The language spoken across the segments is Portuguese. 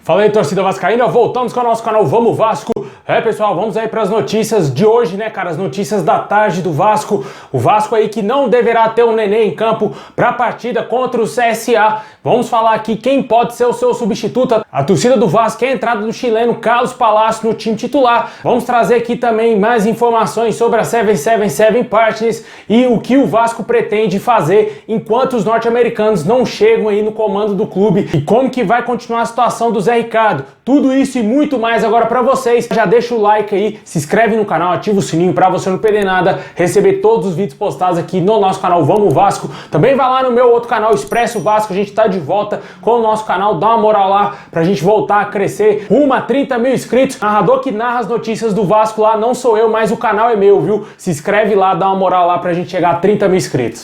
Fala aí, torcida vascaína, voltamos com o nosso canal Vamos Vasco. Pessoal, vamos aí para as notícias de hoje, né, cara? As notícias da tarde do Vasco. O Vasco aí que não deverá ter um Nenê em campo para a partida contra o CSA. Vamos falar aqui quem pode ser o seu substituto. A torcida do Vasco é a entrada do chileno Carlos Palacio no time titular. Vamos trazer aqui também mais informações sobre a 777 Partners e o que o Vasco pretende fazer enquanto os norte-americanos não chegam aí no comando do clube e como que vai continuar a situação do Zé Ricardo. Tudo isso e muito mais agora para vocês. Já deixa o like aí, se inscreve no canal, ativa o sininho para você não perder nada, receber todos os vídeos postados aqui no nosso canal Vamos Vasco. Também vai lá no meu outro canal Expresso Vasco, a gente tá de volta com o nosso canal, dá uma moral lá pra gente voltar a crescer rumo a 30 mil inscritos. Narrador que narra as notícias do Vasco lá não sou eu, mas o canal é meu, viu? Se inscreve lá, dá uma moral lá pra gente chegar a 30 mil inscritos.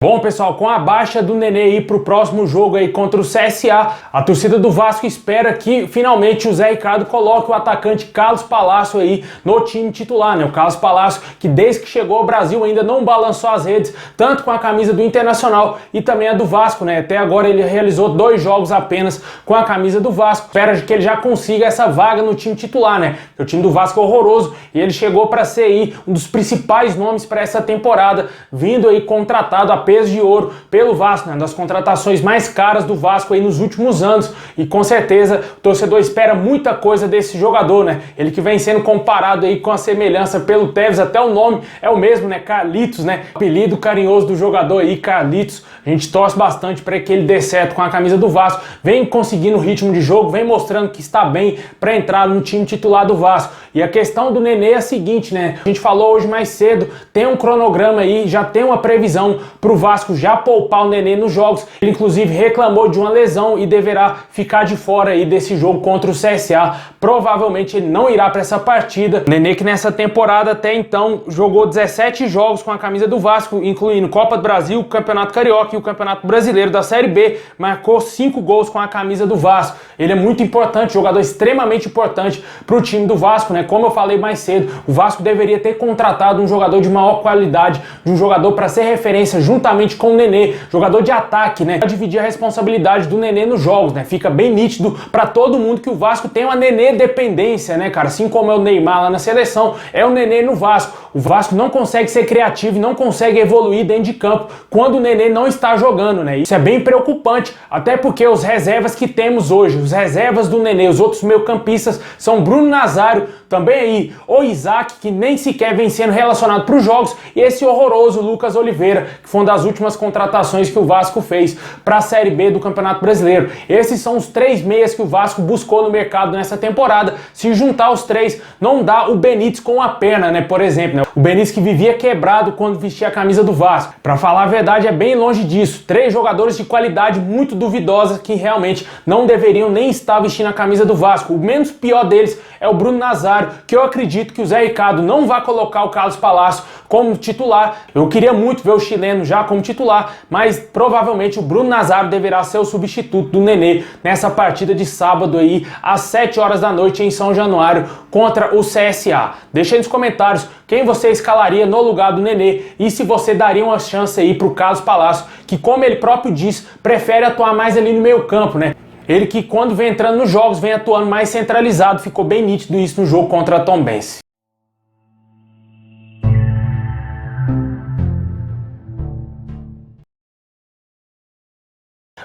Bom, pessoal, com a baixa do Nenê aí pro próximo jogo aí contra o CSA, a torcida do Vasco espera que finalmente o Zé Ricardo coloque o atacante Carlos Palacio aí no time titular, né? O Carlos Palacio, que desde que chegou ao Brasil ainda não balançou as redes, tanto com a camisa do Internacional e também a do Vasco, né? Até agora ele realizou 2 jogos apenas com a camisa do Vasco. Espera que ele já consiga essa vaga no time titular, né? O time do Vasco é horroroso e ele chegou para ser aí um dos principais nomes para essa temporada, vindo aí contratado a peso de ouro pelo Vasco, né? Das contratações mais caras do Vasco aí nos últimos anos, e com certeza o torcedor espera muita coisa desse jogador, né? Ele que vem sendo comparado aí com a semelhança pelo Tevez, até o nome é o mesmo, né? Carlitos, né? O apelido carinhoso do jogador aí, Carlitos. A gente torce bastante para que ele dê certo com a camisa do Vasco, vem conseguindo ritmo de jogo, vem mostrando que está bem para entrar no time titular do Vasco. E a questão do Nenê é a seguinte, né? A gente falou hoje mais cedo, tem um cronograma aí, já tem uma previsão pro Vasco já poupar o Nenê nos jogos. Ele inclusive reclamou de uma lesão e deverá ficar de fora aí desse jogo contra o CSA. Provavelmente ele não irá para essa partida. O Nenê que nessa temporada até então jogou 17 jogos com a camisa do Vasco, incluindo Copa do Brasil, Campeonato Carioca e o Campeonato Brasileiro da Série B, marcou 5 gols com a camisa do Vasco. Ele é muito importante, jogador extremamente importante para o time do Vasco, né? Como eu falei mais cedo, o Vasco deveria ter contratado um jogador de maior qualidade, de um jogador para ser referência juntamente com o Nenê, jogador de ataque, né? Pra dividir a responsabilidade do Nenê nos jogos, né? Fica bem nítido para todo mundo que o Vasco tem uma Nenê dependência, né, cara? Assim como é o Neymar lá na seleção, é o Nenê no Vasco. O Vasco não consegue ser criativo e não consegue evoluir dentro de campo quando o Nenê não está jogando, né? Isso é bem preocupante, até porque os reservas que temos hoje, os reservas do Nenê, os outros meio-campistas são Bruno Nazário, também aí o Isaac, que nem sequer vem sendo relacionado para os jogos, e esse horroroso Lucas Oliveira, que foi uma das últimas contratações que o Vasco fez para a Série B do Campeonato Brasileiro. Esses são os 3 meias que o Vasco buscou no mercado nessa temporada. Se juntar os 3, não dá o Benítez com a perna, né? Por exemplo, né? O Benítez que vivia quebrado quando vestia a camisa do Vasco. Para falar a verdade, é bem longe disso. 3 jogadores de qualidade muito duvidosa que realmente não deveriam nem estar vestindo a camisa do Vasco. O menos pior deles é o Bruno Nazário, que eu acredito que o Zé Ricardo não vai colocar o Carlos Palacio como titular. Eu queria muito ver o chileno já como titular, mas provavelmente o Bruno Nazário deverá ser o substituto do Nenê nessa partida de sábado aí, às 7 horas da noite em São Januário, contra o CSA. Deixa aí nos comentários quem você escalaria no lugar do Nenê e se você daria uma chance aí pro Carlos Palacio, que, como ele próprio diz, prefere atuar mais ali no meio campo, né? Ele que, quando vem entrando nos jogos, vem atuando mais centralizado. Ficou bem nítido isso no jogo contra a Tombense.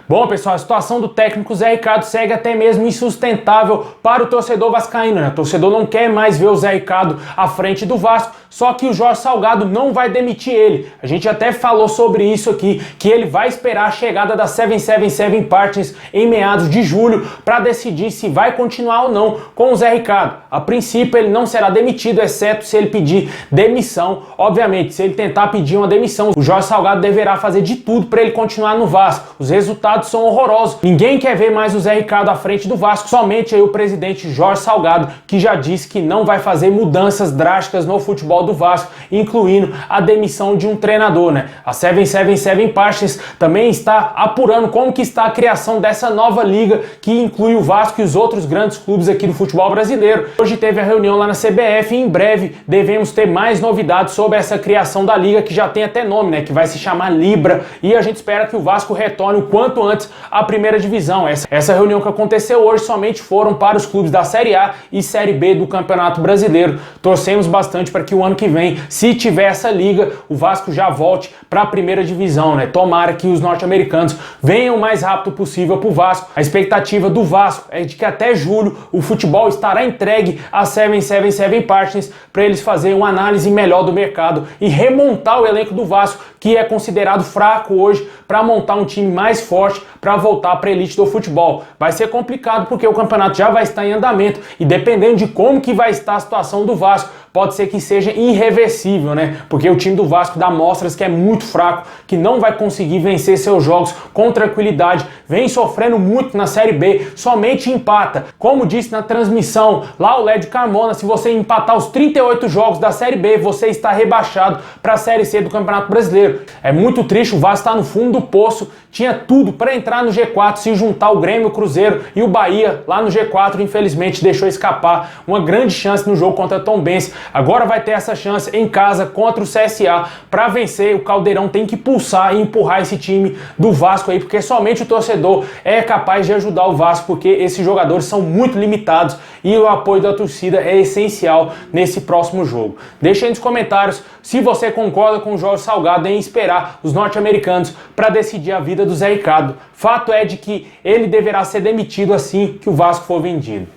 Bom, pessoal, a situação do técnico Zé Ricardo segue até mesmo insustentável para o torcedor vascaíno, né? O torcedor não quer mais ver o Zé Ricardo à frente do Vasco, só que o Jorge Salgado não vai demitir ele. A gente até falou sobre isso aqui, que ele vai esperar a chegada da 777 Partners em meados de julho para decidir se vai continuar ou não com o Zé Ricardo. A princípio, ele não será demitido, exceto se ele pedir demissão. Obviamente, se ele tentar pedir uma demissão, o Jorge Salgado deverá fazer de tudo para ele continuar no Vasco. Os resultados são horrorosos. Ninguém quer ver mais o Zé Ricardo à frente do Vasco, somente aí o presidente Jorge Salgado, que já disse que não vai fazer mudanças drásticas no futebol do Vasco, incluindo a demissão de um treinador, né? A 777 Partners também está apurando como que está a criação dessa nova liga que inclui o Vasco e os outros grandes clubes aqui do futebol brasileiro. Hoje teve a reunião lá na CBF e em breve devemos ter mais novidades sobre essa criação da liga, que já tem até nome, né? Que vai se chamar Libra, e a gente espera que o Vasco retorne o quanto antes à primeira divisão. Essa reunião que aconteceu hoje somente foram para os clubes da Série A e Série B do Campeonato Brasileiro. Torcemos bastante para que o ano que vem, se tiver essa liga, o Vasco já volte para a primeira divisão, né? Tomara que os norte-americanos venham o mais rápido possível para o Vasco. A expectativa do Vasco é de que até julho o futebol estará entregue a 777 Partners para eles fazerem uma análise melhor do mercado e remontar o elenco do Vasco, que é considerado fraco hoje, para montar um time mais forte para voltar para a elite do futebol. Vai ser complicado porque o campeonato já vai estar em andamento e dependendo de como que vai estar a situação do Vasco, pode ser que seja irreversível, né? Porque o time do Vasco dá mostras que é muito fraco, que não vai conseguir vencer seus jogos com tranquilidade, vem sofrendo muito na Série B, somente empata. Como disse na transmissão lá o Lédio Carmona, se você empatar os 38 jogos da Série B, você está rebaixado para a Série C do Campeonato Brasileiro. É muito triste, o Vasco está no fundo do poço, tinha tudo para entrar no G4, se juntar o Grêmio, o Cruzeiro e o Bahia lá no G4, infelizmente deixou escapar uma grande chance no jogo contra a Tombense. Agora vai ter essa chance em casa contra o CSA para vencer. O Caldeirão tem que pulsar e empurrar esse time do Vasco aí, porque somente o torcedor é capaz de ajudar o Vasco, porque esses jogadores são muito limitados e o apoio da torcida é essencial nesse próximo jogo. Deixa aí nos comentários se você concorda com o Jorge Salgado em esperar os norte-americanos para decidir a vida do Zé Ricardo. Fato é de que ele deverá ser demitido assim que o Vasco for vendido.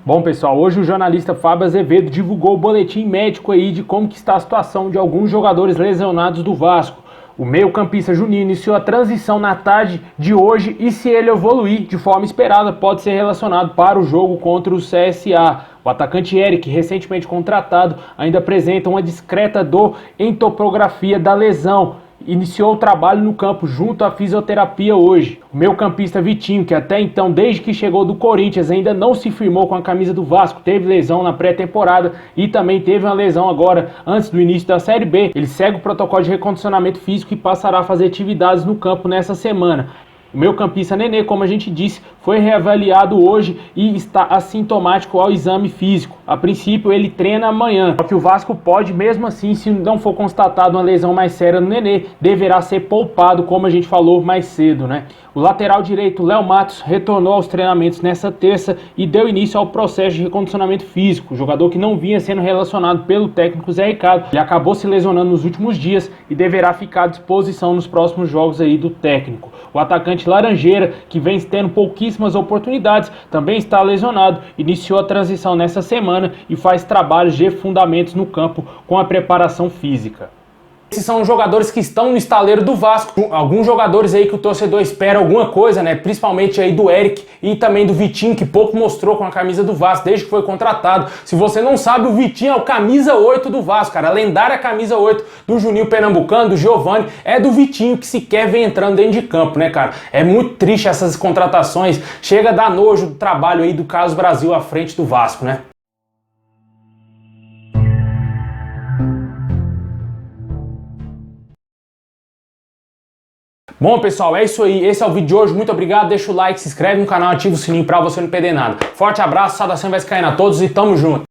Bom, pessoal, hoje o jornalista Fábio Azevedo divulgou o boletim médico aí de como que está a situação de alguns jogadores lesionados do Vasco. O meio-campista Juninho iniciou a transição na tarde de hoje e, se ele evoluir de forma esperada, pode ser relacionado para o jogo contra o CSA. O atacante Eric, recentemente contratado, ainda apresenta uma discreta dor em topografia da lesão. Iniciou o trabalho no campo junto à fisioterapia hoje. O meio-campista Vitinho, que até então, desde que chegou do Corinthians, ainda não se firmou com a camisa do Vasco, teve lesão na pré-temporada e também teve uma lesão agora antes do início da Série B. Ele segue o protocolo de recondicionamento físico e passará a fazer atividades no campo nessa semana. O meio-campista Nenê, como a gente disse, foi reavaliado hoje e está assintomático ao exame físico. A princípio, ele treina amanhã. Só que o Vasco pode, mesmo assim, se não for constatada uma lesão mais séria no Nenê, deverá ser poupado, como a gente falou mais cedo, né? O lateral direito, Léo Matos, retornou aos treinamentos nessa terça e deu início ao processo de recondicionamento físico. O jogador que não vinha sendo relacionado pelo técnico Zé Ricardo, ele acabou se lesionando nos últimos dias e deverá ficar à disposição nos próximos jogos aí do técnico. O atacante Laranjeira, que vem tendo pouquíssimas oportunidades, também está lesionado, iniciou a transição nessa semana e faz trabalhos de fundamentos no campo com a preparação física. Esses são os jogadores que estão no estaleiro do Vasco. Alguns jogadores aí que o torcedor espera alguma coisa, né? Principalmente aí do Eric e também do Vitinho, que pouco mostrou com a camisa do Vasco desde que foi contratado. Se você não sabe, o Vitinho é o camisa 8 do Vasco, cara. A lendária camisa 8 do Juninho Pernambucano, do Giovani, é do Vitinho, que sequer vem entrando dentro de campo, né, cara? É muito triste essas contratações. Chega a dar nojo do trabalho aí do Carlos Brasil à frente do Vasco, né? Bom, pessoal, é isso aí. Esse é o vídeo de hoje. Muito obrigado. Deixa o like, se inscreve no canal, ativa o sininho pra você não perder nada. Forte abraço, saudação vascaína a todos e tamo junto.